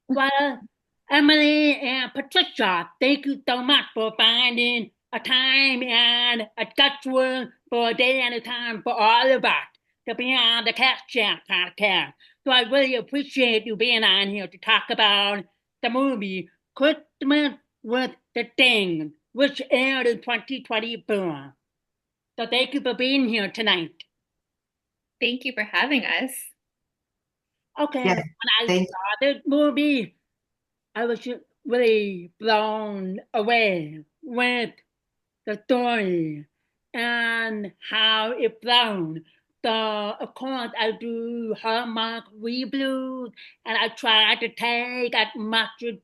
Well, Emily and Patricia, thank you so much for finding a time and a schedule for a day and a time for all of us to be on the Cat Chat podcast. So I really appreciate you being on here to talk about the movie Christmas with the Thing, which aired in 2024. So thank you for being here tonight. Thank you for having us. Okay, Yes, when I thank saw the movie, I was really blown away with the story and how it flown. So, of course, I do Hallmark reviews and I try to take as much of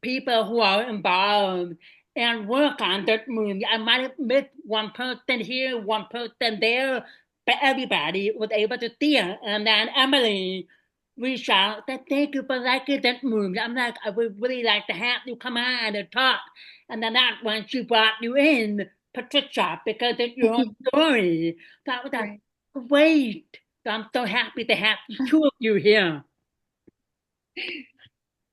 people who are involved and work on that movie. I might have missed one person here, one person there, but everybody was able to see it. And then Emily reached out said, "Thank you for liking that movie." I'm like, "I would really like to have you come on and talk." And then that's when she brought you in, Patricia, because it's your story. That was Right. great. So I'm so happy to have the two of you here.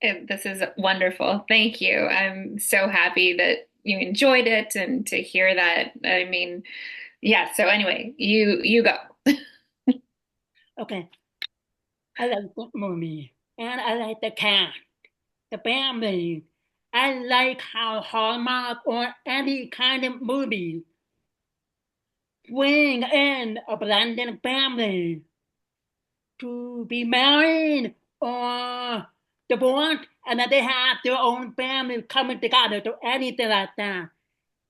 This is wonderful. Thank you. I'm so happy that you enjoyed it and to hear that. I mean, yeah, so anyway, you go. Okay, I like that movie. And I like the cast, the family. I like how Hallmark or any kind of movie bring in a blended family to be married or divorced, and that they have their own family coming together to anything like that.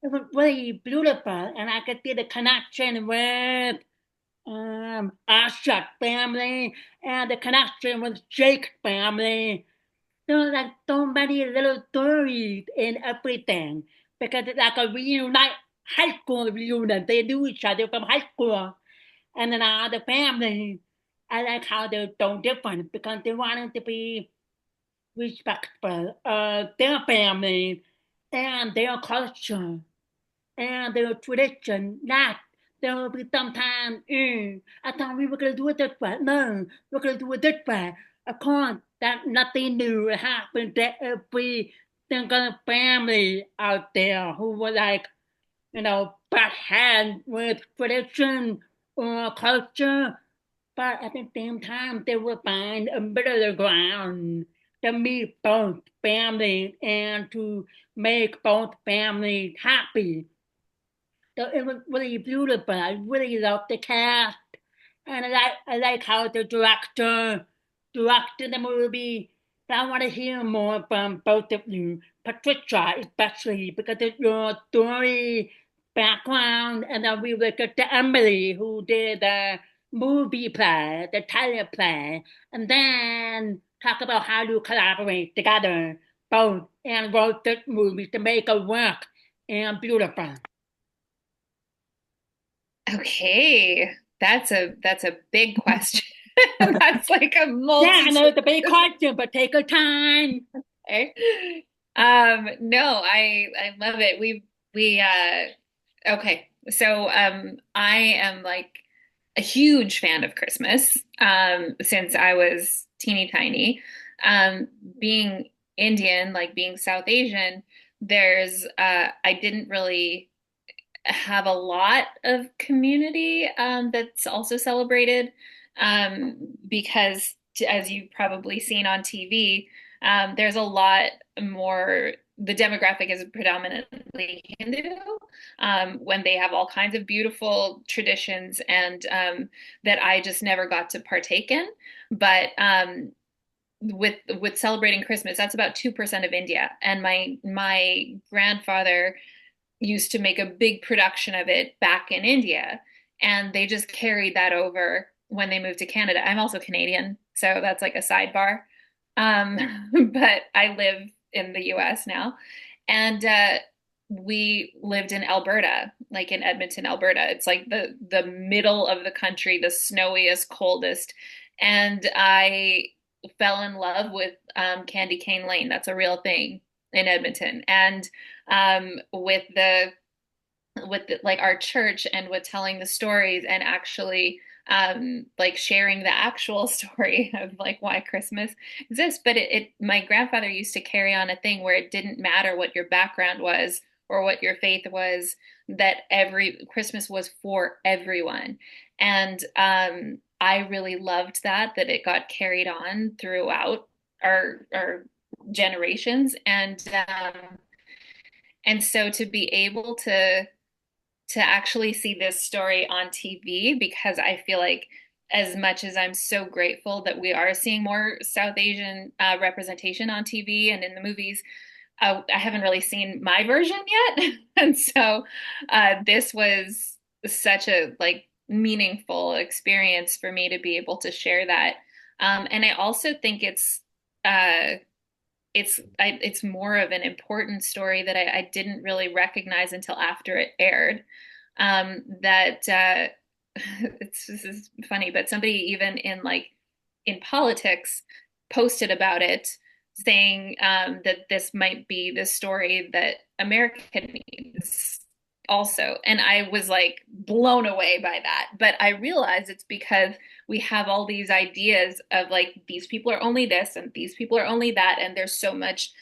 It was really beautiful, and I could see the connection with Asha's family and the connection with Jake's family. There are like so many little stories in everything because it's like a reunion, high school reunion. They knew each other from high school, and then the family. I like how they're so different because they wanted to be respectful of their family and their culture and their tradition. Not there will be sometimes, I thought we were going to do it this way. No, we're going to do it this way. Of course, that nothing new happened to every single family out there who were like, butt head with tradition or culture, but at the same time, they will find a middle ground to meet both families and to make both families happy. So it was really beautiful. I really loved the cast, and I like how the director directed the movie. But I want to hear more from both of you, Patricia especially because of your story background, and then we look at the Emily who did the movie play, the teleplay, and then talk about how you collaborate together both and wrote this movie to make it work and beautiful. Okay. That's a big question. That's like a Yeah, I know multitude. it's a big question, but take your time. Okay. No, I love it. Okay. So I am like a huge fan of Christmas since I was teeny tiny. Being Indian, like being South Asian, I didn't really have a lot of community that's also celebrated because, as you've probably seen on TV, there's a lot more. The demographic is predominantly Hindu, when they have all kinds of beautiful traditions and that I just never got to partake in. But with celebrating Christmas, that's about 2% of India, and my grandfather used to make a big production of it back in India, and they just carried that over when they moved to Canada. I'm also Canadian, so that's like a sidebar. But I live in the US now, and we lived in Alberta, like in Edmonton, Alberta. It's like the middle of the country, the snowiest, coldest, and I fell in love with Candy Cane Lane. That's a real thing in Edmonton, and with like our church and with telling the stories and actually like sharing the actual story of like why Christmas exists. But my grandfather used to carry on a thing where it didn't matter what your background was or what your faith was, that every Christmas was for everyone. And I really loved that it got carried on throughout our generations. And so to be able to actually see this story on TV, because I feel like as much as I'm so grateful that we are seeing more South Asian representation on TV and in the movies, I haven't really seen my version yet. And so this was such a like meaningful experience for me to be able to share that. And I also think uh, it's more of an important story that I didn't really recognize until after it aired. That this is funny, but somebody even in politics posted about it, saying that this might be the story that America needs also. And I was like blown away by that. But I realized it's because we have all these ideas of like these people are only this and these people are only that, and there's so much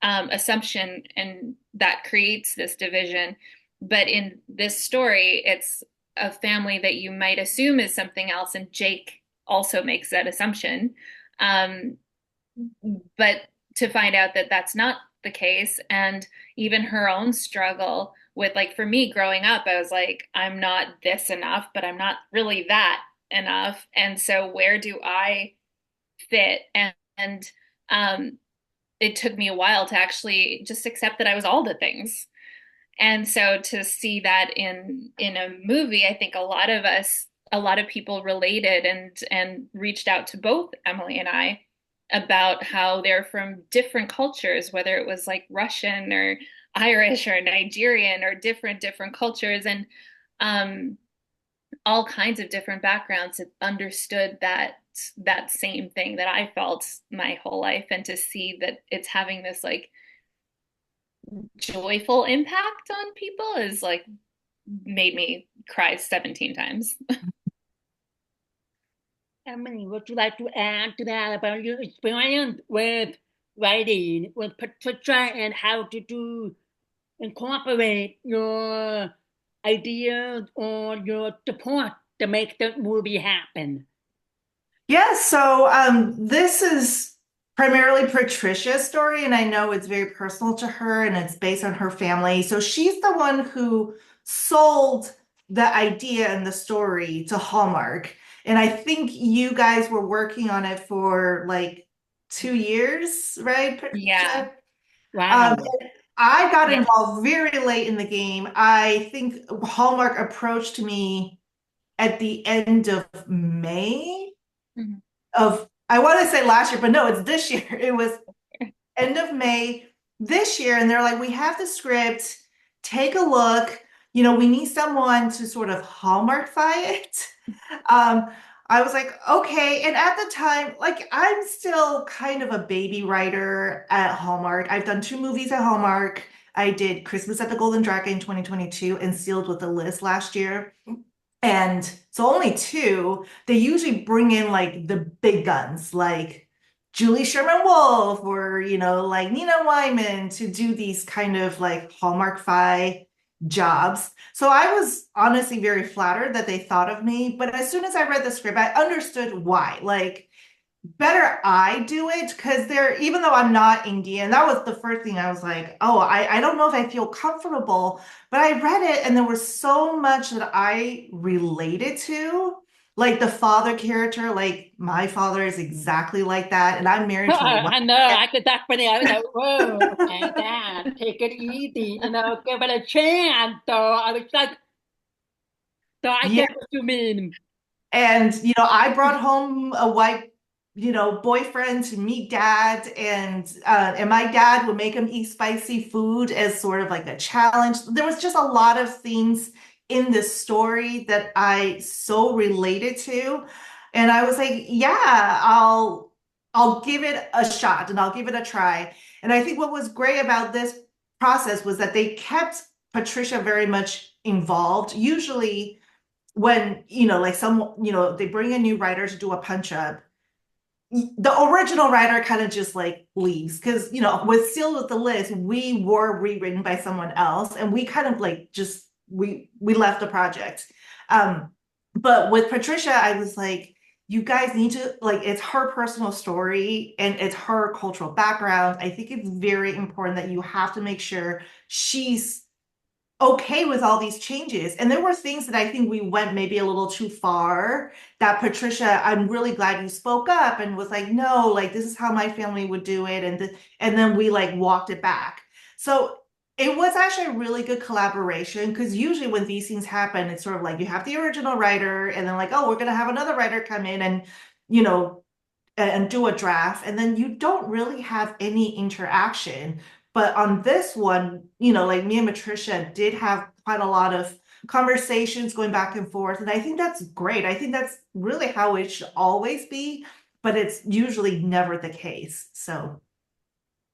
assumption, and that creates this division. But in this story, it's a family that you might assume is something else, and Jake also makes that assumption. Um, but to find out that that's not the case, and even her own struggle with, like, for me growing up, I was like, I'm not this enough, but I'm not really that enough. And so where do I fit? And it took me a while to actually just accept that I was all the things. And so to see that in a movie, I think a lot of people related and reached out to both Emily and I about how they're from different cultures, whether it was like Russian or Irish or Nigerian or different cultures, and um, all kinds of different backgrounds that understood that same thing that I felt my whole life, and to see that it's having this like joyful impact on people is like made me cry 17 times. Emily, would you like to add to that about your experience with writing with Patricia and how to incorporate your ideas or your support to make the movie happen? Yeah, so this is primarily Patricia's story, and I know it's very personal to her and it's based on her family. So she's the one who sold the idea and the story to Hallmark. And I think you guys were working on it for like 2 years, right, Yeah. Patricia? Wow. And I got Yeah. involved very late in the game. I think Hallmark approached me at the end of May Mhm. of I want to say last year, but no, it's this year. It was end of May this year, and they're like, we have the script, take a look. We need someone to sort of hallmarkify it. Um, I was like, okay. And at the time, like, I'm still kind of a baby writer at Hallmark. I've done 2 movies at Hallmark. I did Christmas at the Golden Dragon in 2022 and Sealed with a List last year. And so only 2, they usually bring in like the big guns, like Julie Sherman Wolf or, like Nina Wyman to do these kind of like Hallmark Fi jobs. So I was honestly very flattered that they thought of me. But as soon as I read the script, I understood why. Like, better I do it because even though I'm not Indian, that was the first thing I was like, oh, I don't know if I feel comfortable, but I read it and there was so much that I related to. Like the father character, like my father is exactly like that. And I'm married to a white I know. I could definitely. I was like, whoa, okay, Dad, take it easy. Give it a chance. So I was like, so I yeah. get what you mean. And, I brought home a white, boyfriend to meet dad, and my dad would make him eat spicy food as sort of like a challenge. There was just a lot of things in this story that I so related to. And I was like, yeah, I'll give it a shot and I'll give it a try. And I think what was great about this process was that they kept Patricia very much involved. Usually when, like some, they bring a new writer to do a punch up, the original writer kind of just like leaves because with Sealed with the List, we were rewritten by someone else, and we kind of like just we left the project. Um, but with Patricia, I was like, you guys need to like it's her personal story and it's her cultural background. I think it's very important that you have to make sure she's okay with all these changes. And there were things that I think we went maybe a little too far that Patricia, I'm really glad you spoke up and was like, no, like this is how my family would do it. And then we like walked it back. So it was actually a really good collaboration because usually when these things happen, it's sort of like you have the original writer and then like, oh, we're gonna have another writer come in and you know and do a draft, and then you don't really have any interaction. But on this one, like me and Patricia did have quite a lot of conversations going back and forth. And I think that's great. I think that's really how it should always be, but it's usually never the case. So,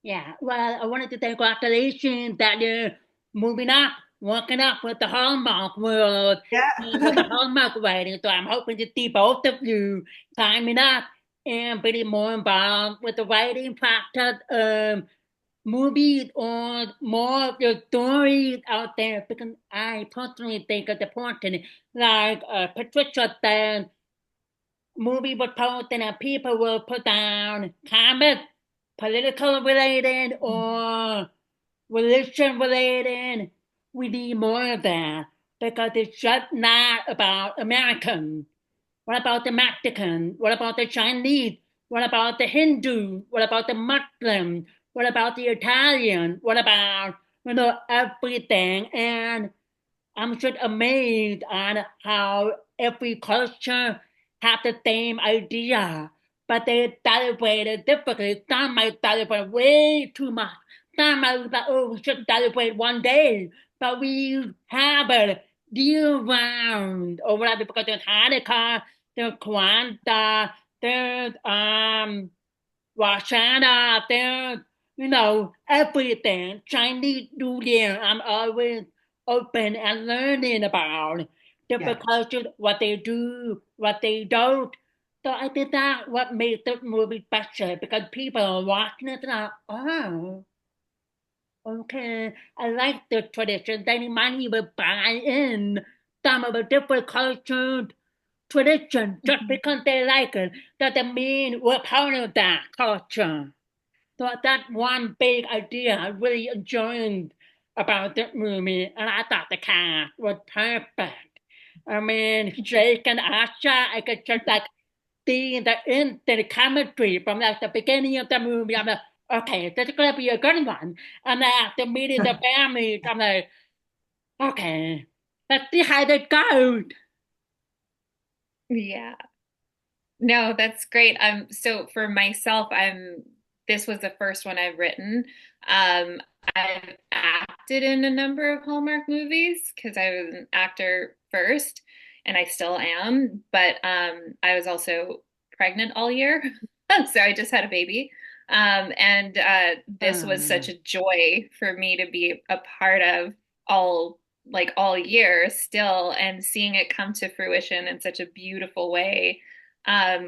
Yeah, well, I wanted to say congratulations that you're moving up, working up with the Hallmark world, and with the yeah. Hallmark writing. So I'm hoping to see both of you climbing up and getting more involved with the writing process of movies or more of your stories out there. Because I personally think it's important, like Patricia said, movie was posted and people will put down comments, political related or religion related. We need more of that because it's just not about Americans. What about the Mexican? What about the Chinese? What about the Hindu? What about the Muslim? What about the Italian? What about everything? And I'm just amazed on how every culture have the same idea, but they celebrate it differently. Some might celebrate way too much. Some might be like, oh, we should celebrate one day, but we have it year round or whatever because there's Hanukkah, there's Kwanzaa, there's Roshana, there's everything. Chinese New Year. I'm always open and learning about Yeah. different cultures, what they do, what they don't. So I think that what makes this movie special because people are watching it and are, oh, okay, I like the tradition. They might even buy in some of the different cultures tradition just Mhm. because they like it doesn't mean we're part of that culture. So that's one big idea I really enjoyed about this movie, and I thought the cast was perfect. I mean, Jake and Asha, I could just like see the instant chemistry from like the beginning of the movie. I'm like, okay, this is gonna be a good one. And then after meeting the family, I'm like, okay, let's see how that goes. Yeah. No, that's great. So for myself, this was the first one I've written. I've acted in a number of Hallmark movies because I was an actor first, and I still am. But I was also pregnant all year, so I just had a baby. And this was such a joy for me to be a part of all all year still, and seeing it come to fruition in such a beautiful way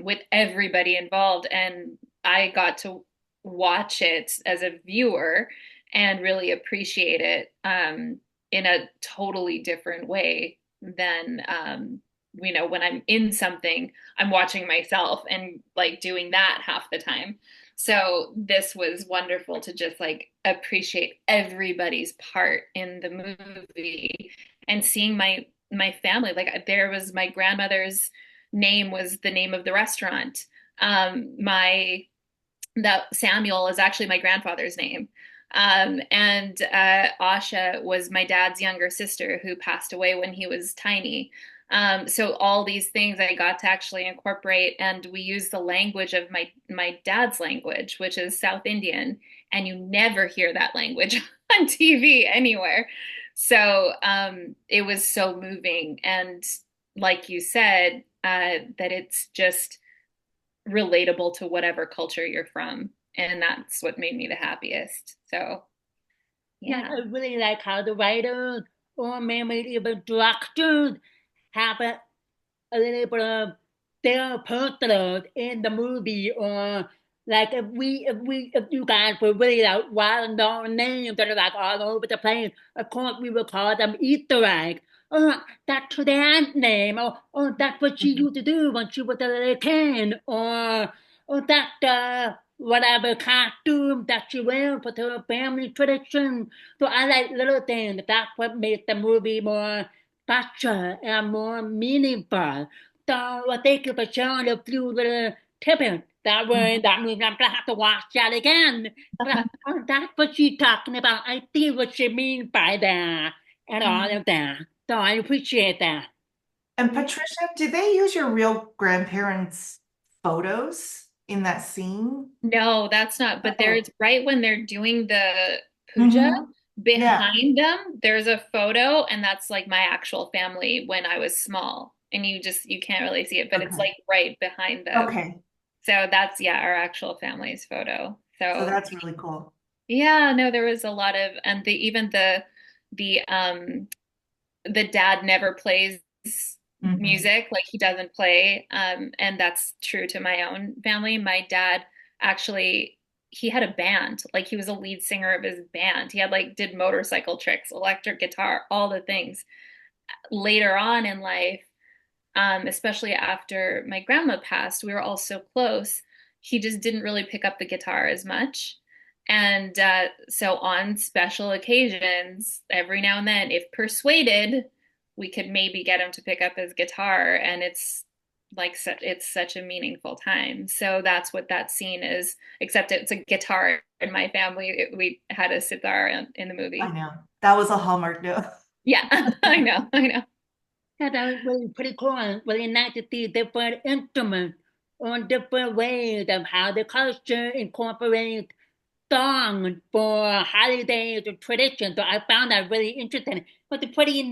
with everybody involved. And I got to watch it as a viewer and really appreciate it in a totally different way than, when I'm in something, I'm watching myself and like doing that half the time. So this was wonderful to just like appreciate everybody's part in the movie and seeing my family. Like there was my grandmother's name was the name of the restaurant. My that Samuel is actually my grandfather's name. And Asha was my dad's younger sister who passed away when he was tiny. So all these things I got to actually incorporate, and we use the language of my dad's language, which is South Indian, and you never hear that language on TV anywhere. So it was so moving, and like you said, that it's just relatable to whatever culture you're from. And that's what made me the happiest. So, Yeah, yeah. I really like how the writers or maybe even directors have a a little bit of their personal in the movie, or like if you guys were really like well known names that are like all over the place, of course we will call them Easter eggs. Oh, that's her aunt's name. Oh, that's what she Mhm. used to do when she was a little kid. Or that whatever costume that she wears for her family tradition. So I like little things. That's what makes the movie more special and more meaningful. So well, thank you for sharing a few little tidbits that were in that movie. I'm gonna have to watch that again. But that's what she's talking about. I see what she means by that and all Mhm. of that. So I appreciate that. And Patricia, did they use your real grandparents' photos in that scene? No, that's not, but Oh. there's right when they're doing the puja, Hmm. Yeah. behind them, there's a photo, and that's like my actual family when I was small. And you can't really see it, but it's Okay. like right behind them. Okay. So that's, yeah, our actual family's photo. So So that's really cool. yeah, no, there was a lot of, and even the the dad never plays Hmm. music, like he doesn't play, and that's true to my own family. My dad actually, he had a band, like he was a lead singer of his band. He had like did motorcycle tricks, electric guitar, all the things. Later on in life, especially after my grandma passed, we were all so close. He just didn't really pick up the guitar as much. And so on special occasions, every now and then, if persuaded, we could maybe get him to pick up his guitar. And it's like it's such a meaningful time. So that's what that scene is, except it's a guitar in my family. We had a sitar in the I movie. know. That was a Hallmark note. Yeah, I know, I know. Yeah, that was really pretty cool and really nice to see different instruments or different ways of how the culture incorporates songs for holidays or traditions. So I found that really interesting. But a pretty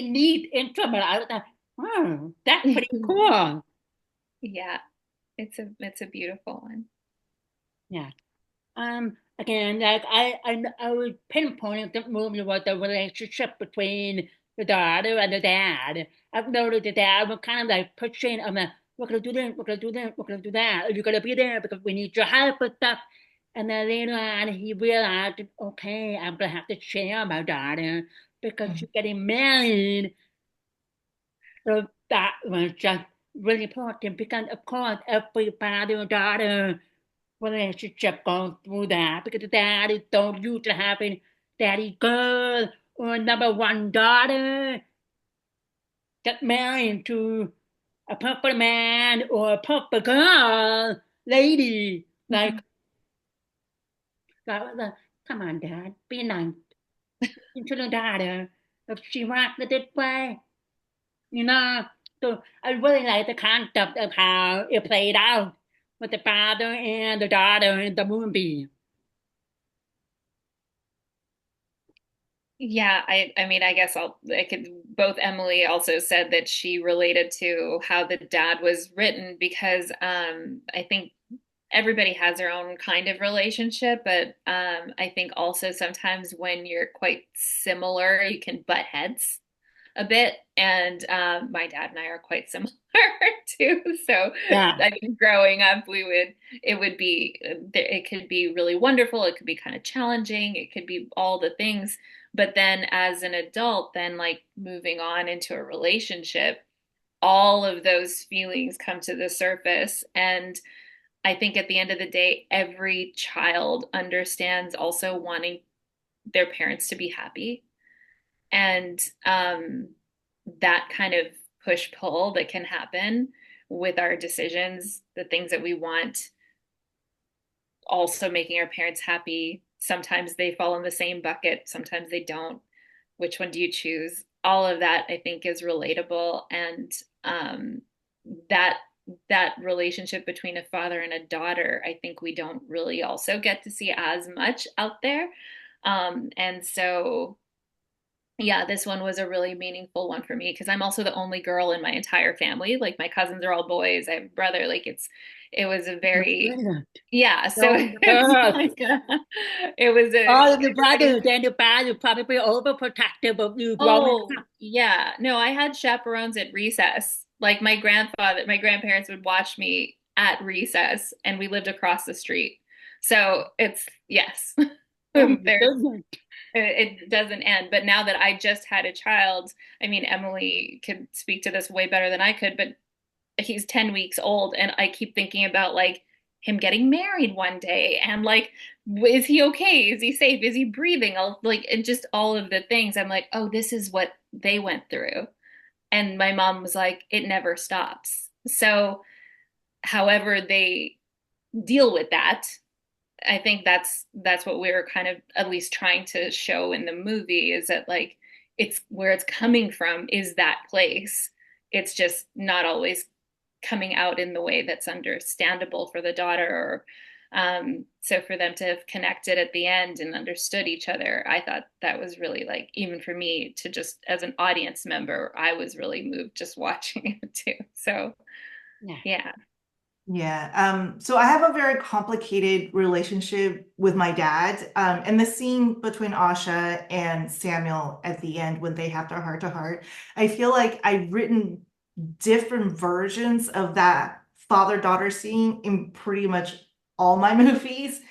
neat instrument. I was like, wow, that's pretty cool. Yeah, it's a beautiful one. Yeah. Again, like I was pinpointing the movie was the relationship between the daughter and the dad. I've noticed the dad was kind of like pushing, I'm like, we're gonna do this, we're gonna do this, we're gonna do that. You're gonna be there because we need your help with stuff. And then later on, he realized, okay, I'm gonna have to share my daughter because she's getting married. So that was just really important because, of course, every father and daughter relationship goes through that because the daddy don't usually have a daddy girl or number one daughter get married to a purple man or a purple girl lady. Mhm. Like, come on, dad, be nice to the daughter if she wants it this way, you know. So I really like the concept of how it played out with the father and the daughter in the movie. Yeah, I mean, I guess I could, both Emily also said that she related to how the dad was written because I think everybody has their own kind of relationship, but I think also sometimes when you're quite similar, you can butt heads a bit. And my dad and I are quite similar too. So Yeah. I think growing up, it would be, it could be really wonderful. It could be kind of challenging. It could be all the things. But then as an adult, then like moving on into a relationship, all of those feelings come to the surface. And I think at the end of the day, every child understands also wanting their parents to be happy. And that kind of push pull that can happen with our decisions, the things that we want, also making our parents happy. Sometimes they fall in the same bucket, sometimes they don't. Which one do you choose? All of that I think is relatable, and that that relationship between a father and a daughter, I think we don't really also get to see as much out there. And so yeah, this one was a really meaningful one for me because I'm also the only girl in my entire family. Like my cousins are all boys. I have a brother. It was a very, yeah. So So it's like it was a all of the everybody. brothers and the fathers probably overprotective of you growing Oh up. yeah, no, I had chaperones at recess. Like my grandparents would watch me at recess, and we lived across the street. So it's yes, Oh my there's goodness. it doesn't end. But now that I just had a child, I mean, Emily could speak to this way better than I could, but he's 10 weeks old, and I keep thinking about like him getting married one day, and like, is he okay? Is he safe? Is he breathing? Like, and just all of the things. I'm like, oh, this is what they went through. And my mom was like, it never stops. So, however they deal with that, I think that's what we were kind of at least trying to show in the movie, is that like it's where it's coming from is that place. It's just not always coming out in the way that's understandable for the daughter, or so for them to have connected at the end and understood each other, I thought that was really, like, even for me to just as an audience member, I was really moved just watching it too. So Yeah. yeah. Yeah. So I have a very complicated relationship with my dad. And the scene between Asha and Samuel at the end when they have their heart to heart, I feel like I've written different versions of that father-daughter scene in pretty much all my movies.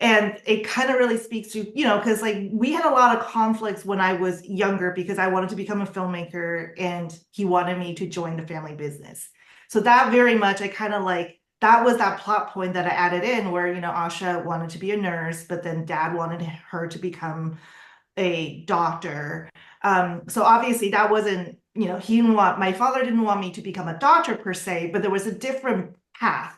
And it kind of really speaks to, because like we had a lot of conflicts when I was younger because I wanted to become a filmmaker and he wanted me to join the family business. So that very much, I kind of like, that was that plot point that I added in where, Asha wanted to be a nurse, but then dad wanted her to become a doctor. So obviously that wasn't, my father didn't want me to become a doctor per se, but there was a different path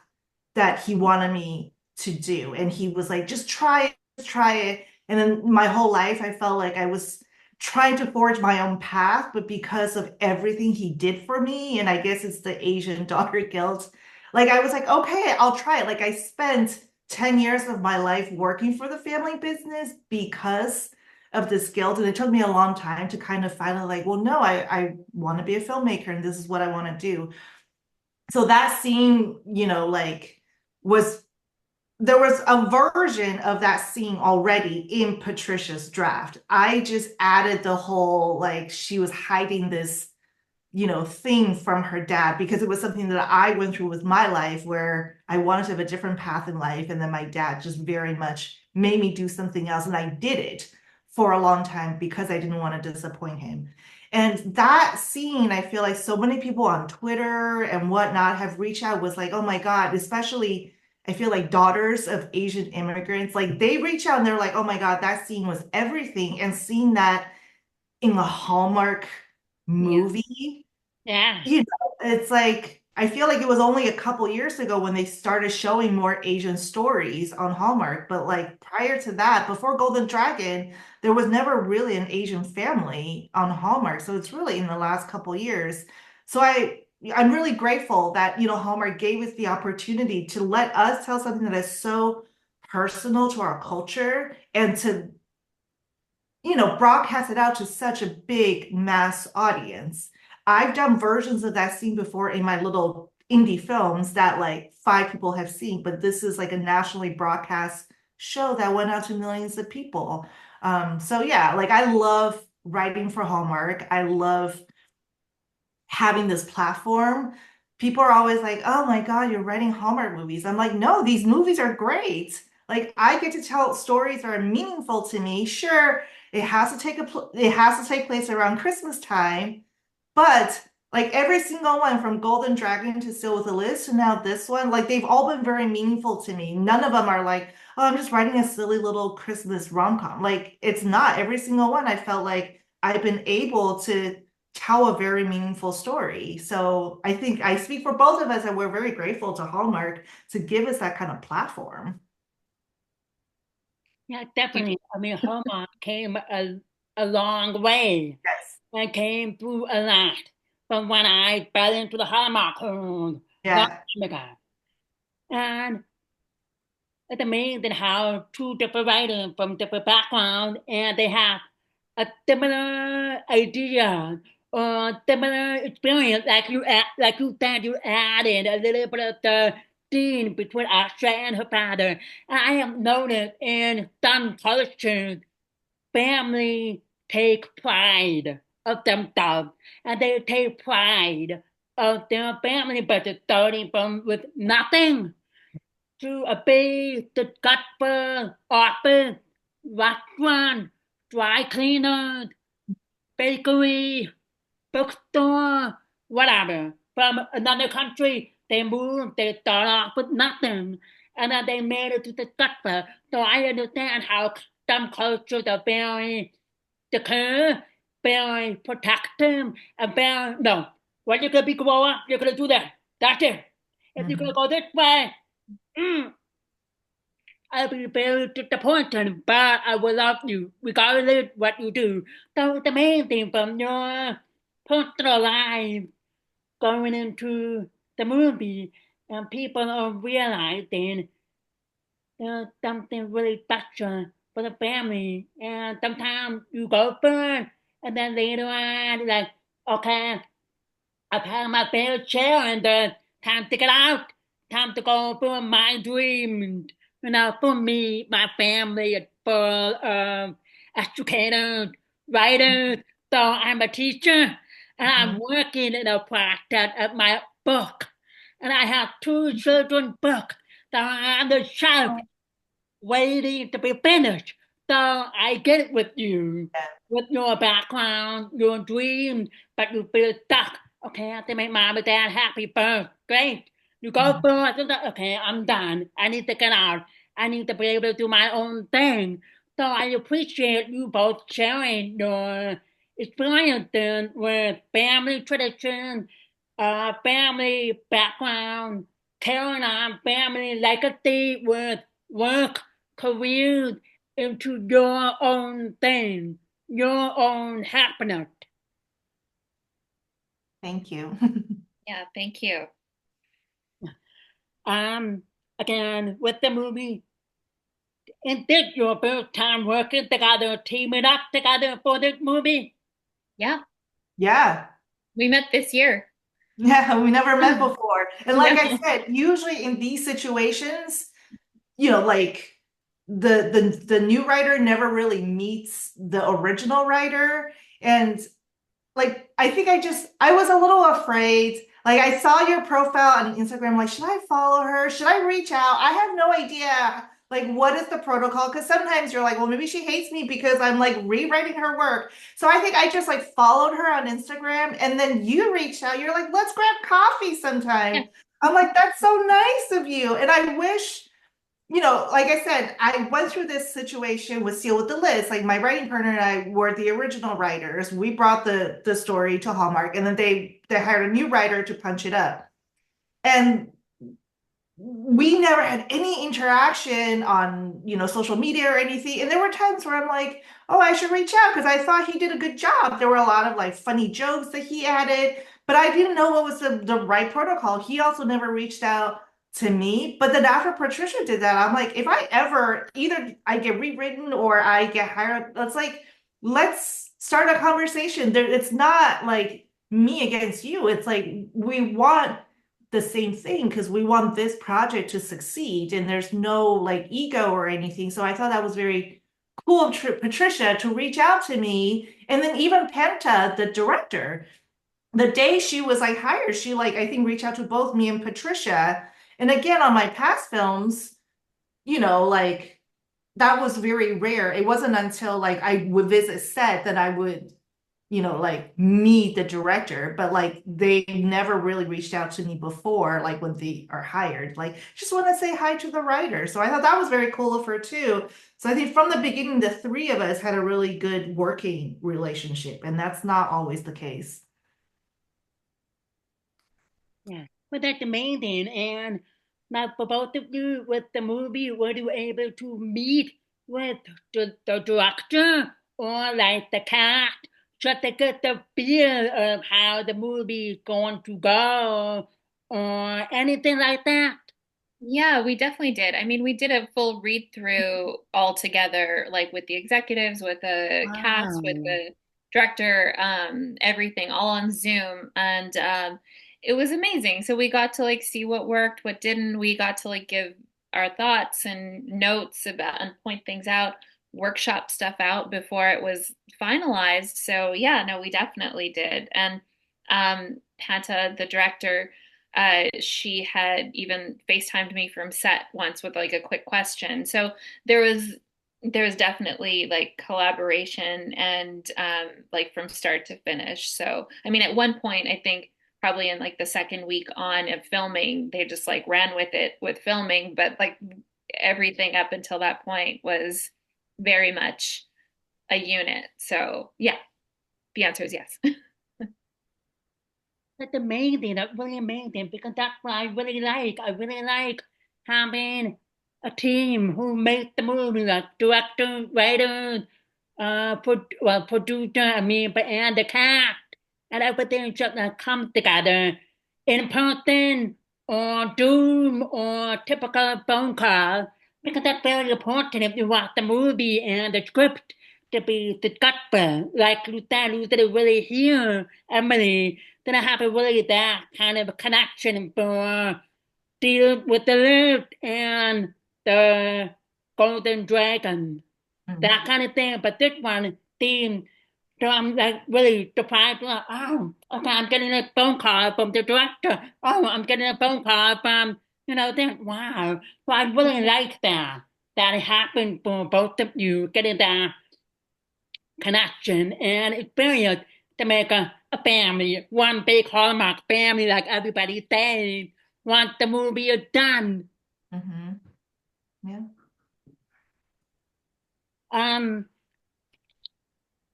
that he wanted me to do. And he was like, just try it. And then my whole life, I felt like I was trying to forge my own path, but because of everything he did for me, and I guess it's the Asian daughter guilt, like I was like, okay, I'll try it. Like I spent 10 years of my life working for the family business because of this guilt. And it took me a long time to kind of finally like, well, no, I want to be a filmmaker and this is what I want to do. So that scene, like was there was a version of that scene already in Patricia's draft. I just added the whole like she was hiding this, thing from her dad because it was something that I went through with my life where I wanted to have a different path in life. And then my dad just very much made me do something else. And I did it for a long time because I didn't want to disappoint him. And that scene, I feel like so many people on Twitter and whatnot have reached out was like, oh my God, especially I feel like daughters of Asian immigrants, like they reach out and they're like, oh my God, that scene was everything. And seeing that in the Hallmark Yeah. movie, Yeah. it's like I feel like it was only a couple years ago when they started showing more Asian stories on Hallmark. But like prior to that, before Golden Dragon, there was never really an Asian family on Hallmark. So it's really in the last couple years. So I'm really grateful that, Hallmark gave us the opportunity to let us tell something that is so personal to our culture and to broadcast it out to such a big mass audience. I've done versions of that scene before in my little indie films that like 5 people have seen, but this is like a nationally broadcast show that went out to millions of people. So yeah, like I love writing for Hallmark. I love having this platform. People are always like, oh my God, you're writing Hallmark movies. I'm like, no, these movies are great. Like I get to tell stories that are meaningful to me. Sure, it has to take place around Christmas time, but like every single one from Golden Dragon to Still with a Liz to now this one, like they've all been very meaningful to me. None of them are like, oh, I'm just writing a silly little Christmas rom-com. Like it's not. Every single one I felt like I've been able to tell a very meaningful story. So I think I speak for both of us and we're very grateful to Hallmark to give us that kind of platform. Yeah, definitely. I mean, Hallmark came a long way Yes. and came through a lot from when I fell into the Hallmark hole long Yeah. time ago. And it's amazing how two different writers from different backgrounds and they have a similar idea or similar experience. Like you said, you added a little bit of the scene between Asha and her father. And I have noticed in some cultures, family take pride of themselves and they take pride of their family, but starting from with nothing to a big discover office, restaurant, dry cleaner, bakery, bookstore, whatever. From another country, they moved, they start off with nothing, and then they made it to the sector. So I understand how some cultures are very secure, very protective, and very, no, when you're gonna be grow up, you're gonna do that. That's it. If you're gonna Mhm. go this way, mm, I'll be very disappointed, but I will love you regardless what you do. So the main thing from your personal life going into the movie, and people are realizing there's something really special for the family. And sometimes you go first, and then later on, like, okay, I've had my fair share, and time to get out. Time to go for my dreams. You know, for me, my family, for educators, writers. So I'm a teacher, and I'm Mhm. working in a process of my book. And I have two children's books. So I'm the shelf waiting to be finished. So I get it with your background, your dreams, but you feel stuck. Okay, I have to make mom and dad happy first. Great. You go Mhm. first. Okay, I'm done. I need to get out. I need to be able to do my own thing. So I appreciate you both sharing your experiences with family tradition, family background, carrying on family legacy with work career into your own thing, your own happiness. Thank you. Yeah, thank you. Um, Again, with the movie, is this your first time working together, teaming up together for this movie? Yeah, Yeah. we met this year. Yeah, we never met before. And like I No. said, usually in these situations, like the new writer never really meets the original writer. And like I was a little afraid. Like I saw your profile on Instagram, like, should I follow her? Should I reach out? I have no idea like what is the protocol? Because sometimes you're like, well, maybe she hates me because I'm like rewriting her work. So I think I just like followed her on Instagram and then you reached out. You're like, let's grab coffee Yeah. sometime. I'm like, that's so nice of you. And I wish like I said, I went through this situation with Seal with the List. Like my writing partner and I were the original writers. We brought the story to Hallmark, and then they hired a new writer to punch it up. And we never had any interaction on social media or anything. And there were times where I'm like, oh, I should reach out because I thought he did a good job. There were a lot of like funny jokes that he added, but I didn't know what was the right protocol. He also never reached out to me. But then after Patricia did that, I'm like, if I ever either I get rewritten or I get hired, let's start a conversation. There, it's not like me against you. It's like we want the same thing because we want this project to succeed and there's no like ego or anything. So I thought that was very cool of Patricia to reach out to me. And then even Penta, the director, the day she was like hired, she like I think reached out to both me and Patricia. And again, on my past films, like that was very rare. It wasn't until like I would visit set that I would like meet the director, but like they never really reached out to me before, like when they are hired. Like, just want to say hi to the writer. So I thought that was very cool of her too. So I think from the beginning, the three of us had a really good working relationship, and that's not always the case. Yeah, but that's amazing. And now, for both of you, with the movie, were you able to meet with the director or like the cast just to get the feel of how the movie is going to go or anything like that? Yeah, we definitely did. I mean, we did a full read through all together, like with the executives, with the cast, with Wow. the director, everything all on Zoom. And it was amazing. So we got to like see what worked, what didn't. We got to like give our thoughts and notes about and point things out, workshop stuff out before it was finalized. So yeah, no, we definitely did. And Panta, the director, she had even FaceTimed me from set once with like a quick question. So there was there was definitely like collaboration and like from start to finish. So I mean, at one point, I think probably in like the second week on of filming, they just like ran with it with filming, but like everything up until that point was very much a unit. So yeah, the answer is yes. That's amazing. That's really amazing because that's what I really like. I really like having a team who makes the movie, like director, writer, producer, and the cast, and everything just comes together in person or Zoom or typical phone call because that's very important if you watch the movie and the script to be discussed. Like you said, really hear Emily then I have a really that kind of a connection for deal with the lift and the golden dragon, that Mhm. kind of thing. But this one theme, so I'm like really surprised. Like, oh, okay, I'm getting a phone call from the director. Oh, I'm getting a phone call from then wow. So I really like that it happened for both of you getting that connection and experience to make a family, one big Hallmark family, like everybody says, once the movie is done. Mhm. Yeah. Um,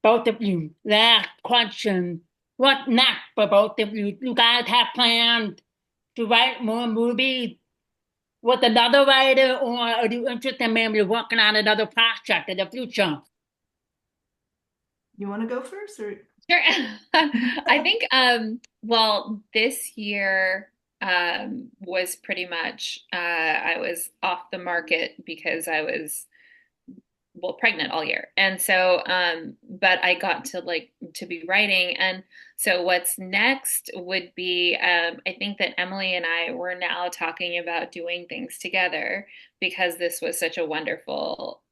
both of you, last question. What next for both of you? You guys have plans to write more movies with another writer, or are you interested in maybe working on another project in the future? You want to go first or? Sure. I think well, this year was pretty much I was off the market because I was well pregnant all year. And so but I got to like to be writing. And so what's next would be I think that Emily and I were now talking about doing things together because this was such a wonderful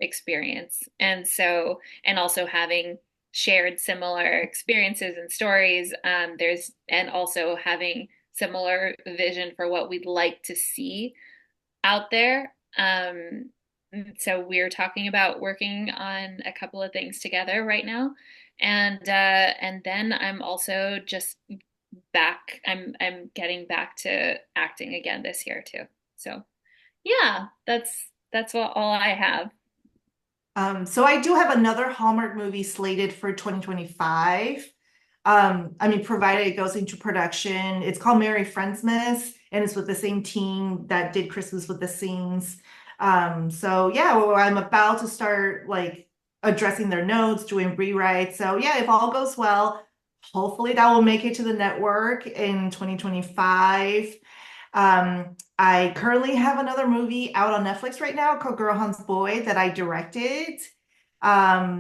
experience. And so and also having shared similar experiences and stories, there's and also having similar vision for what we'd like to see out there. So we're talking about working on a couple of things together right now, and then I'm also just back. I'm getting back to acting again this year too. So yeah, that's what all I have. So I do have another Hallmark movie slated for 2025. I mean, provided it goes into production. It's called Merry Friendsmas, and it's with the same team that did Christmas with the Singhs. So yeah, well, I'm about to start like addressing their notes, doing rewrites. So yeah, if all goes well, hopefully that will make it to the network in 2025. I currently have another movie out on Netflix right now called Girl Hunts Boy that I directed.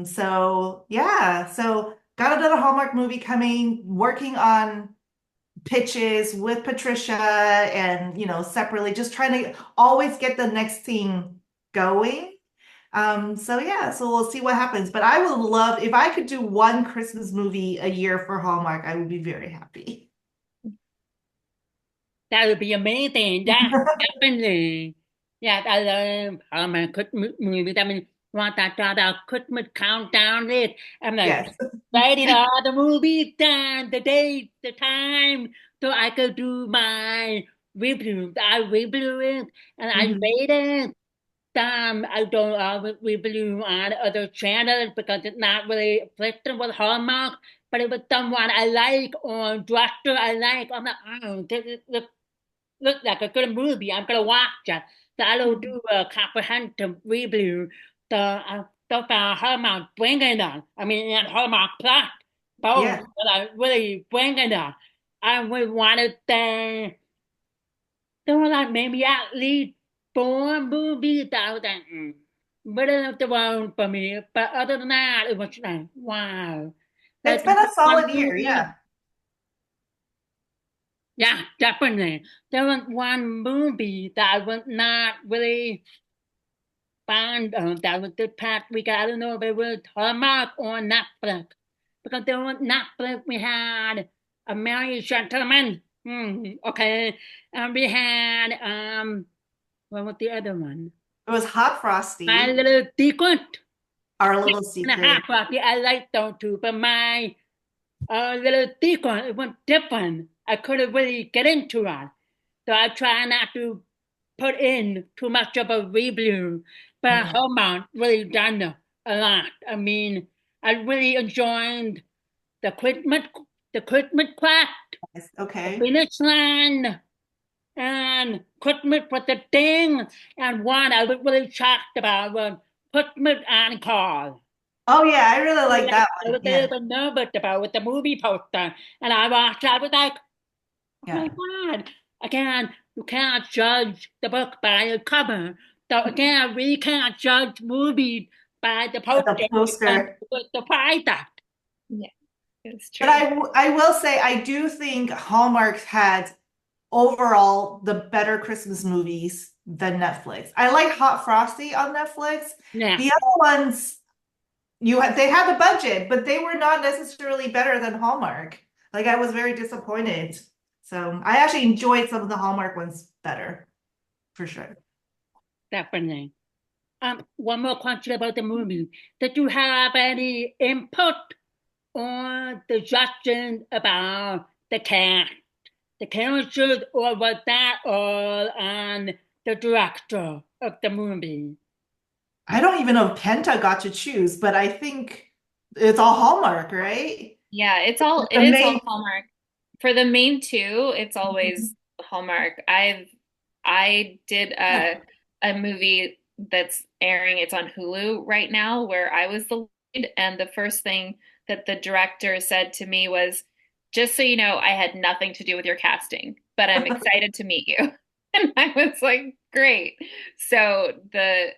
So yeah, so got another Hallmark movie coming, working on pitches with Patricia and separately, just trying to always get the next thing going. So yeah, so we'll see what happens. But I would love if I could do one Christmas movie a year for Hallmark, I would be very happy. That would be amazing. Yeah, definitely. Yeah, I love my Christmas movies. I mean, want that Christmas countdown list. I'm like, Yes. writing all the movies down, the date, the time, so I could do my reviews. I review it and I Mhm. rate it. I don't review on other channels because it's not really afflicted with Hallmark. But if it's someone I like or director I like, I'm like, oh, this look like a good movie. I'm gonna watch it. So I will do a comprehensive review. The Hallmark bringing it. I mean, and Hallmark Plus, both Yeah. that are really bringing it. I would want to say there were like maybe at least four movies that I was like, middle of the road for me. But other than that, it was like, wow. It's Like been a one solid year. movie. Yeah. Yeah, definitely. There was one movie that I was not really fond of that was this past week. I don't know if it was Hallmark or Netflix. Because there was Netflix we had. A Married Gentleman. Okay. And we had what was the other one? It was Hot My Frosty, Little Secret. Our Little And a half Secret. Frosty. I like those two, but my Little Secret it was different. I couldn't really get into it, so I try not to put in too much of a review. But Mhm. Hallmark really done a lot. I mean, I really enjoyed the Christmas craft, Yes, the okay. finish line, and Christmas was the thing. And one I was really shocked about was Christmas on Call. Oh yeah, I really like Like that I one. was a Yeah, little bit nervous about with the movie poster, and I watched. I was like, "Oh my yeah. God!" Again, you can't judge the book by the cover. So again, we can't judge movies by the The poster because poster. it's the product. Yeah, it's But true. I will say I do think Hallmark had overall the better Christmas movies than Netflix. I like Hot Frosty on Netflix. Yeah, The other ones they had the budget, but they were not necessarily better than Hallmark. Like I was very disappointed. So I actually enjoyed some of the Hallmark ones better, for sure. definitely. One more question about the movie. Did you have any input on the judging about the cast, the characters, or was that all on the director of the movie? I don't even know if Penta got to choose, but I think it's all Hallmark, right? Yeah, it The is all main Hallmark. For the main two, it's always Hallmark. I did a movie that's airing, it's on Hulu right now, where I was the lead, and the first thing that the director said to me was, just so you know, I had nothing to do with your casting, but I'm excited to meet you. And I was like, great. So it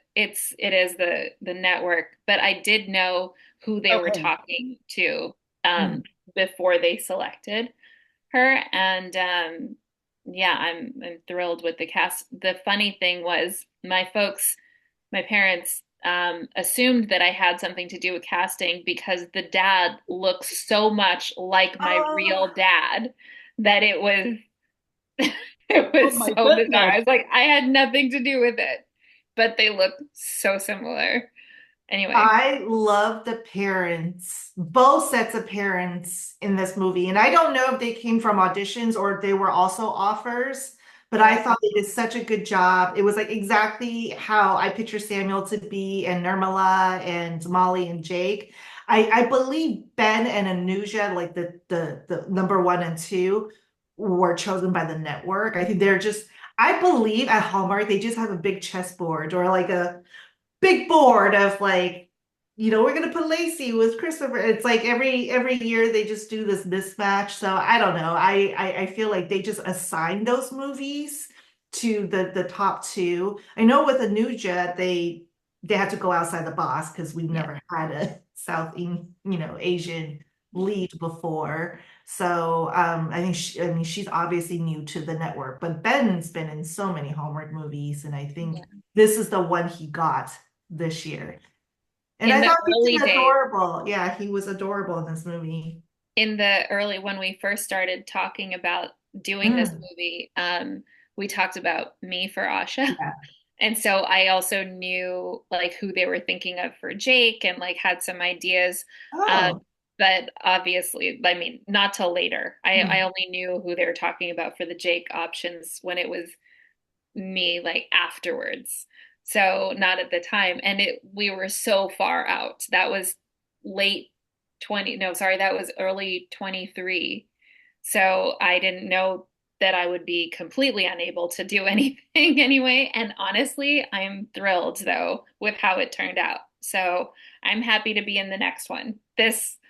is the network, but I did know who they were Okay. talking to Mm. before they selected her. And yeah, I'm thrilled with the cast. The funny thing was my parents assumed that I had something to do with casting because the dad looks so much like my Oh, real dad that it was it Oh was my so bizarre. goodness. I was like, I had nothing to do with it, but they look so similar. Anyway, I love the parents, both sets of parents in this movie. And I don't know if they came from auditions or if they were also offers, but I yeah, thought they did such a good job. It was like exactly how I picture Samuel to be and Nirmala and Molly and Jake. I believe Ben and Anuja, like the number one and two, were chosen by the network. I think they're just, I believe at Hallmark, they just have a big chessboard or like a big board of like, we're gonna put Lacey with Christopher. It's like every year they just do this mismatch. So I don't know. I feel like they just assign those movies to the top two. I know with Anuja, they had to go outside the box because we've yeah, never had a Asian lead before. So I think I mean she's obviously new to the network, but Ben's been in so many Hallmark movies, and I think yeah. this is the one he got this year. And In I the thought he early did days, adorable. Yeah, he was adorable in this movie. in the early when we first started talking about doing this Mm, movie, we talked about me for Asha. yeah. And so I also knew like who they were thinking of for Jake and like had some ideas. Um, Oh. but obviously, I mean, not till later. I Mm. only knew who they were talking about for the Jake options when it was me like afterwards. So not at the time. And we were so far out. That was late 20, no, sorry, that was early 23. So I didn't know that I would be completely unable to do anything anyway. And honestly, I'm thrilled though with how it turned out. So I'm happy to be in the next one.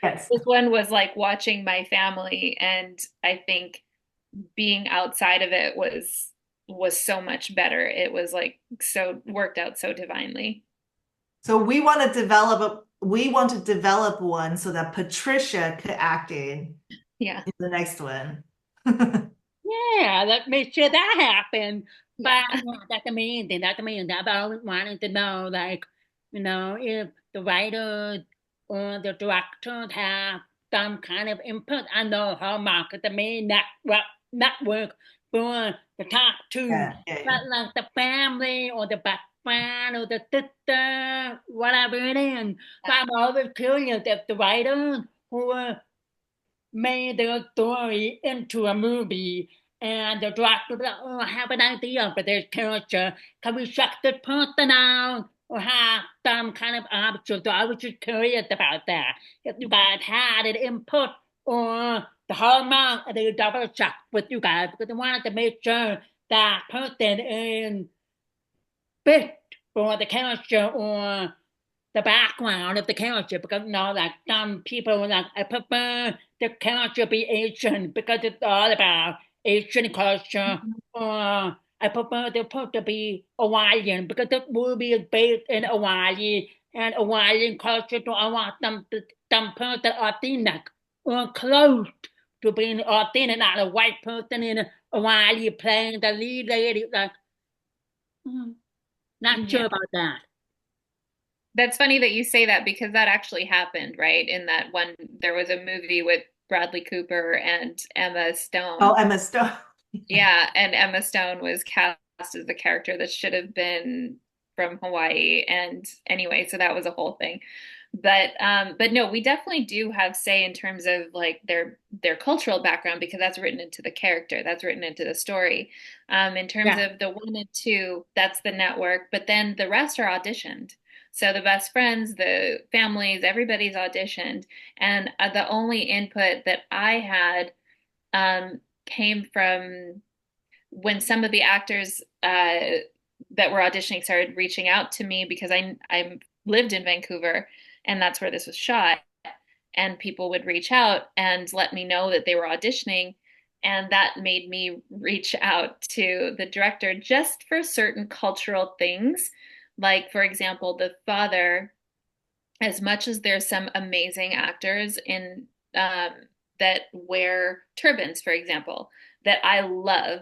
Yes. This one was like watching my family, and I think being outside of it was so much better. It was like so worked out so divinely. So we want to develop one so that Patricia could act Yeah. in the next one. Yeah, let me sure that happen. Yeah. But yeah, that's amazing. That's amazing. I've always wanted to know, like, if the writers or the directors have some kind of input. I know Hallmark is the main network for the top two, Yeah. but like the family or the best friend or the sister, whatever it is. But I'm always curious if the writers who made their story into a movie and the director like, oh, I have an idea for this character. Can we check this person out? Or have some kind of option. So I was just curious about that. If you guys had an input or the hallmark and they double check with you guys because I wanted to make sure that person is fit for the character or the background of the character because like some people like I prefer the character be Asian because it's all about Asian culture or I prefer the person to be Hawaiian because the movie is based in Hawaii and Hawaiian culture so I want some person authentic or close to being authentic, not a white person in Hawaii playing the lead lady like not sure Yeah. about that. That's funny that you say that because that actually happened, right? In that one, there was a movie with Bradley Cooper and Emma Oh, Stone. Emma Stone. Yeah, and Emma Stone was cast as the character that should have been from Hawaii. And anyway, so that was a whole thing. But no, we definitely do have say in terms of like their cultural background because that's written into the character, that's written into the story. In terms Yeah. of the one and two, that's the network, but then the rest are auditioned. So the best friends, the families, everybody's auditioned, and the only input that I had came from when some of the actors that were auditioning started reaching out to me because I lived in Vancouver and that's where this was shot. And people would reach out and let me know that they were auditioning. And that made me reach out to the director just for certain cultural things. Like, for example, the father, as much as there's some amazing actors in that wear turbans, for example, that I love,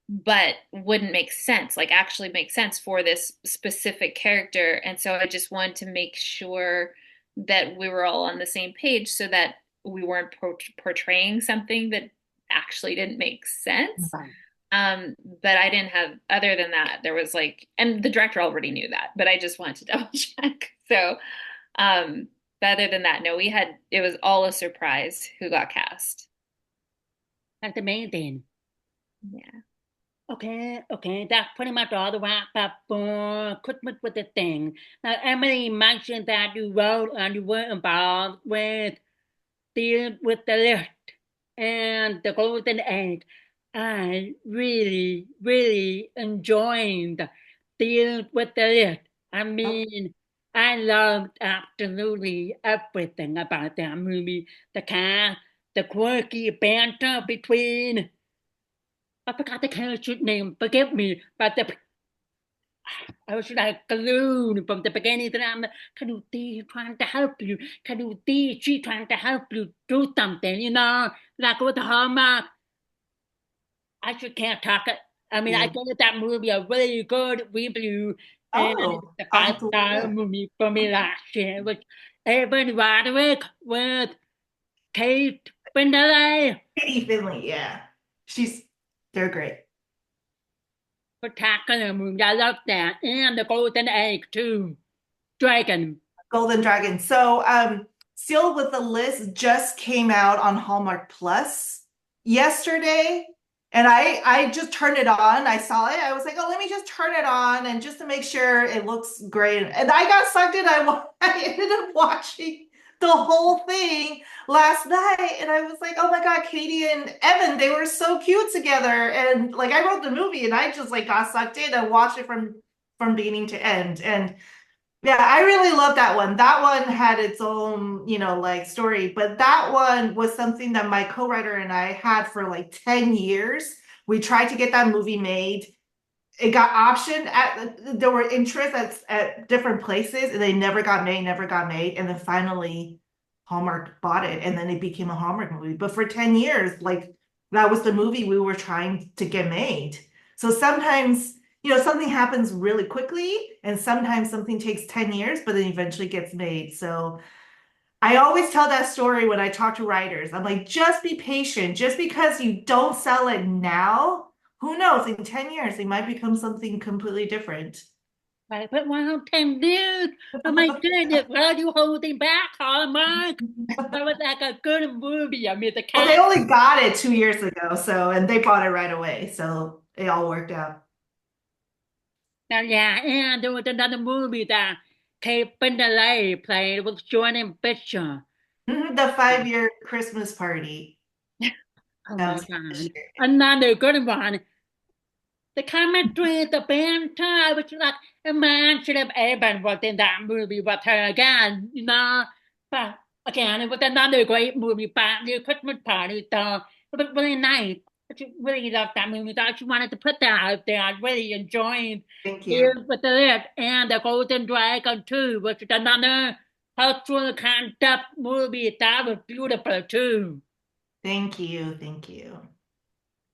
but wouldn't make sense, like actually make sense for this specific character. And so I just wanted to make sure that we were all on the same page so that we weren't portraying something that actually didn't make sense. Right. But I didn't have, other than that, there was like, and the director already knew that, but I just wanted to double check. So, but other than that, no, it was all a surprise who got cast. That's the main thing. Yeah. Okay, that's pretty much all the wrap up for Christmas with the thing. Now, Emily mentioned that you wrote and you were involved with Deal with the List and the Golden Egg. I really, really enjoyed Deal with the List. I Oh, mean, I loved absolutely everything about that movie. The cast, the quirky banter between I forgot the character's name. Forgive me, but I was like glued from the beginning to the end. Can you see trying to help you? Can you see she trying to help you do something? Like with the Hallmark. I just can't talk it. I mean, I yeah. gave that movie a really good review, and it's Oh, a I'll have to look it five-star up. movie for me last year. With Evan Roderick with Kate Spinelli. Katie Finley, yeah. They're great. Spectacular movie. I love that. And the Golden Egg, too. Dragon. Golden Dragon. So, Sealed with the List just came out on Hallmark Plus yesterday. And I just turned it on. I saw it. I was like, oh, let me just turn it on and just to make sure it looks great. And I got sucked in. I ended up watching the whole thing last night. And I was like, oh my God, Katie and Evan, they were so cute together. And like I wrote the movie and I just like got sucked in and watched it from beginning to end. And yeah, I really love that one. That one had its own, like story, but that one was something that my co-writer and I had for like 10 years. We tried to get that movie made. It got optioned there were interests at different places and they never got made, never got made. And then finally Hallmark bought it and then it became a Hallmark movie. But for 10 years, like that was the movie we were trying to get made. So sometimes something happens really quickly and sometimes something takes 10 years, but then eventually gets made. So I always tell that story when I talk to writers. I'm like, just be patient. Just because you don't sell it now, who knows? In 10 years, they might become something completely different. Right, but wow, 10 years. Oh my goodness, what are you holding back, Hallmark? That was like a good movie. I mean, the Well, they cat. only got it 2 years ago, so and they bought it right away, so it all worked out. Yeah, and there was another movie that Kate Bendelay played with Jordan Fisher. Mhm, the 5 year Christmas party. Oh That my was this God. year. Another good one. The chemistry, the banter, which like imagine if Evan was in that movie with her again, you know. But again, it was another great movie, Family Christmas Party, so it was really nice. I just really loved that movie. So I just wanted to put that out there. I really enjoyed Thank you. Here's with the List and The Golden Dragon too, which is another cultural concept movie that was beautiful too. Thank you. Thank you.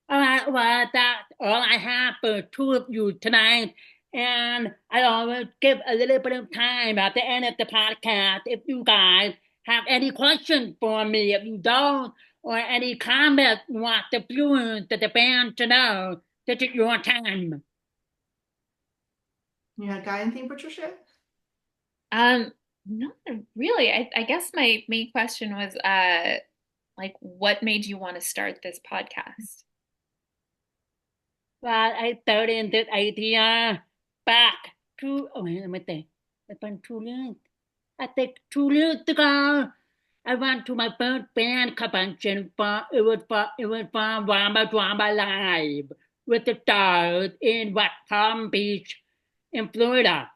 All right, well, that's all I have for two of you tonight. And I always give a little bit of time at the end of the podcast if you guys have any questions for me. If you don't, or any comments you want the viewers, the band to know, this is your time. You got anything, Patricia? Um, Not really. I guess my main question was like what made you want to start this podcast? Well, I started this idea back oh, wait, let me think. It's been 2 years. I think 2 years ago, I went to my first band convention for Drama Drama Live with the stars in West Palm Beach in Florida.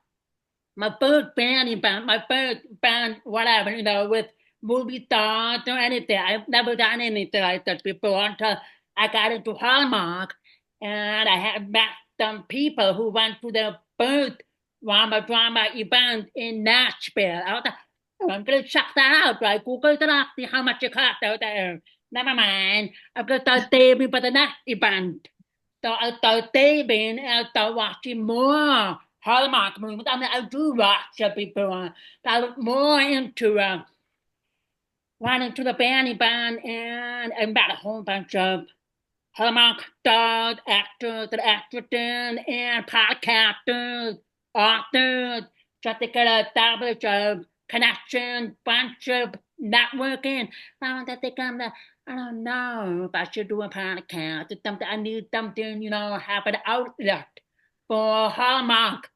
My first band, whatever, with movie stars or anything. I've never done anything like that before until I got into Hallmark and I had met some people who went to the first drama event in Nashville. I was like, oh, I'm gonna check that out, right? Google it up, see how much it costs out there. Never mind. I'm gonna start saving for the next event. So I start saving and I start watching more Hallmark movies. I mean, I do watch it before, but I was more into wanting to the Banny Band and I met a whole bunch of Hallmark stars, actors and actresses, and podcasters, authors, just to get a establish a connection, friendship, networking. I was thinking that I don't know if I should do a podcast. It's something I need something, have an outlet for Hallmark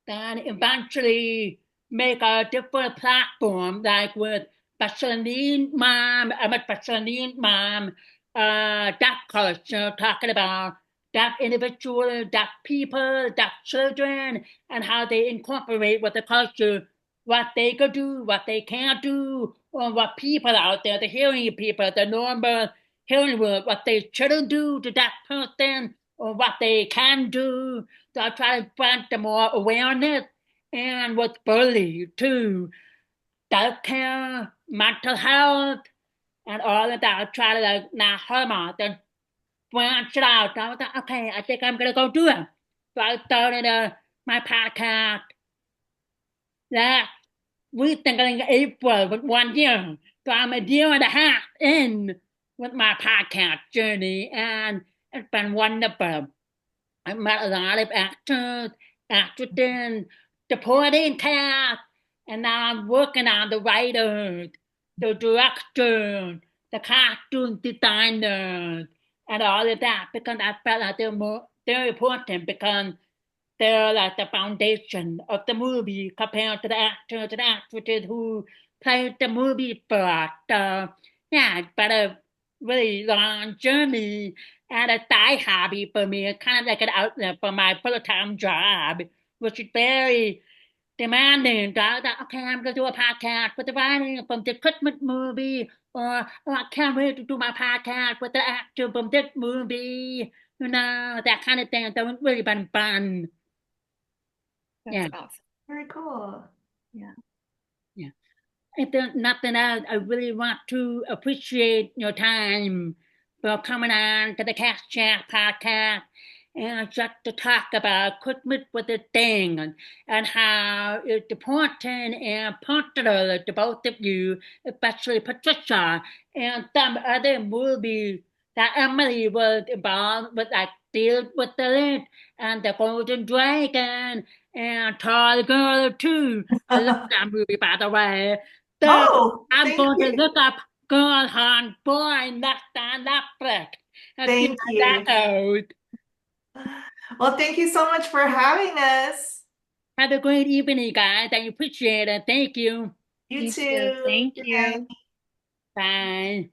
then eventually make a different platform, like with special needs mom, I'm a special needs mom, deaf culture, talking about deaf individuals, deaf people, deaf children, and how they incorporate with the culture what they could do, what they can't do, or what people out there, the hearing people, the normal hearing world, what they shouldn't do to that person, or what they can do. So I try to bring the more awareness and what's bullied too. Self-care, mental health, and all of that. I try to now Hallmark and branch it out. I was like, okay, I think I'm gonna go do it. So I started my podcast last week, thinking April with 1 year. So I'm a year and a half in with my podcast journey, and it's been wonderful. I met a lot of actors, actresses, supporting cast, and now I'm working on the writers, the directors, the costume designers, and all of that because I felt like they're important because they're like the foundation of the movie compared to the actors and actresses who played the movie first. So, yeah, it's been a really long journey and a side hobby for me. It's kind of like an outlet for my full-time job, which is very demanding. So I was like, okay, I'm going to do a podcast with the writing from the Christmas movie, or oh, I can't wait to do my podcast with the actor from this movie, that kind of thing. So it's really been fun. That's Yeah, awesome. Very cool. Yeah. yeah. If there's nothing else, I really want to appreciate your time for coming on to the Cast Chat podcast. and just to talk about Christmas with a thing and how it's important and popular to both of you, especially Patricia, and some other movies that Emily was involved with, like Deal with the Lid and The Golden Dragon and Tall Girl too. I love that movie, by the way. So Oh, I'm thank going to you. look up Girl on Boy Next on Netflix and see Thank how that you. goes. Well, thank you so much for having us. Have a great evening, guys. I appreciate it. Thank you. You You too. too. Thank Good night. you. Bye.